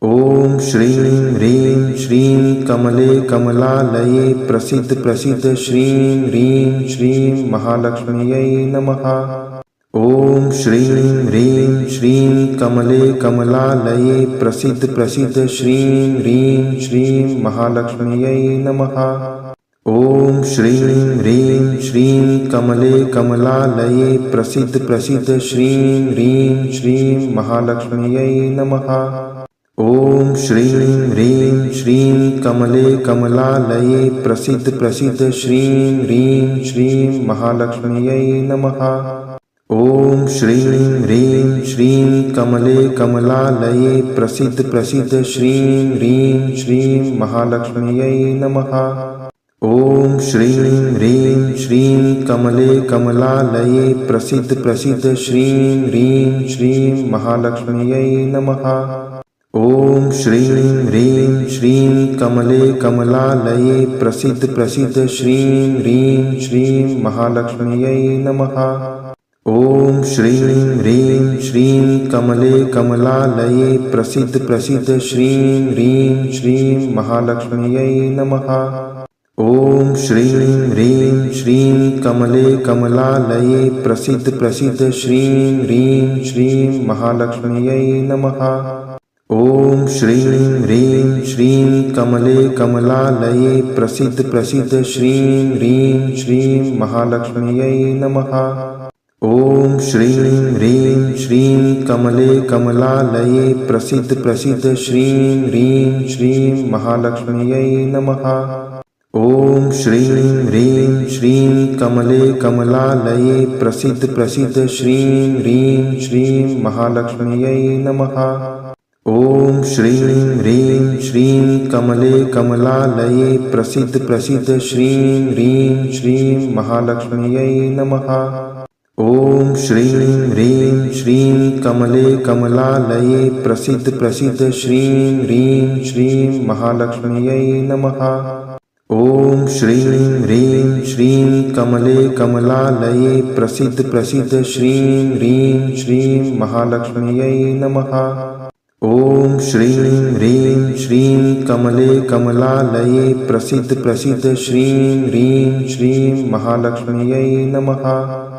ओम श्रीं ह्रीं श्रीं कमले कमलालये प्रसिद्ध प्रसिद्ध श्रीं ह्रीं श्रीं महालक्ष्म्यै नमः। ओम श्रीं ह्रीं श्रीं कमले कमलालये प्रसिद्ध प्रसिद्ध श्रीं ह्रीं श्रीं महालक्ष्म्यै नमः। ओम श्रीं ह्रीं श्रीं कमले कमलालये प्रसिद्ध प्रसिद्ध श्रीं ह्रीं श्रीं महालक्ष्म्यै नमः। ओम श्रीं ह्रीं श्रीं कमले कमलालये प्रसिद्ध प्रसिद्ध श्रीं ह्रीं श्रीं महालक्ष्म्यै नमः। ओम श्रीं ह्रीं श्रीं कमले कमलालये प्रसिद्ध प्रसिद्ध श्रीं ह्रीं श्रीं महालक्ष्म्यै नमः। ओम श्रीं ह्रीं श्रीं कमले कमलालये प्रसिद्ध प्रसिद्ध श्रीं ह्रीं श्रीं महालक्ष्म्यै नमः। ओम श्रीं ह्रीं श्रीं कमले कमलालये प्रसिद्ध प्रसिद्ध श्रीं ह्रीं श्रीं महालक्ष्म्यै नमः। ओम श्रीं ह्रीं श्रीं कमले कमलालये प्रसिद्ध प्रसिद्ध श्रीं ह्रीं श्रीं महालक्ष्म्यै नमः। ओम श्रीं ह्रीं श्रीं कमले कमलालये प्रसिद्ध प्रसिद्ध श्रीं ह्रीं श्रीं महालक्ष्म्यै नमः। ओम श्रीं ह्रीं श्रीं कमले कमलालये प्रसिद्ध प्रसिद्ध श्रीं ह्रीं श्रीं महालक्ष्म्यै नमः। ओम श्रीं ह्रीं श्रीं कमले कमलालये प्रसिद्ध प्रसिद्ध श्रीं ह्रीं श्रीं महालक्ष्म्यै नमः। ओम श्रीं ह्रीं श्रीं कमले कमलालये प्रसिद्ध प्रसिद्ध श्रीं ह्रीं श्रीं महालक्ष्म्यै नमः। ओम श्रीं ह्रीं श्रीं कमले कमलालये प्रसिद्ध प्रसिद्ध श्रीं ह्रीं श्रीं महालक्ष्म्यै नमः। ओम श्रीं ह्रीं श्रीं कमले कमलालये प्रसिद्ध प्रसिद्ध श्रीं ह्रीं श्रीं महालक्ष्म्यै नमः। ओम श्रीं ह्रीं श्रीं कमले कमलालये प्रसिद्ध प्रसिद्ध श्रीं ह्रीं श्रीं महालक्ष्म्यै नमः। ओम श्रीं ह्रीं श्रीं कमले कमलालये प्रसिद्ध प्रसिद्ध श्रीं ह्रीं श्रीं महालक्ष्म्यै नमः।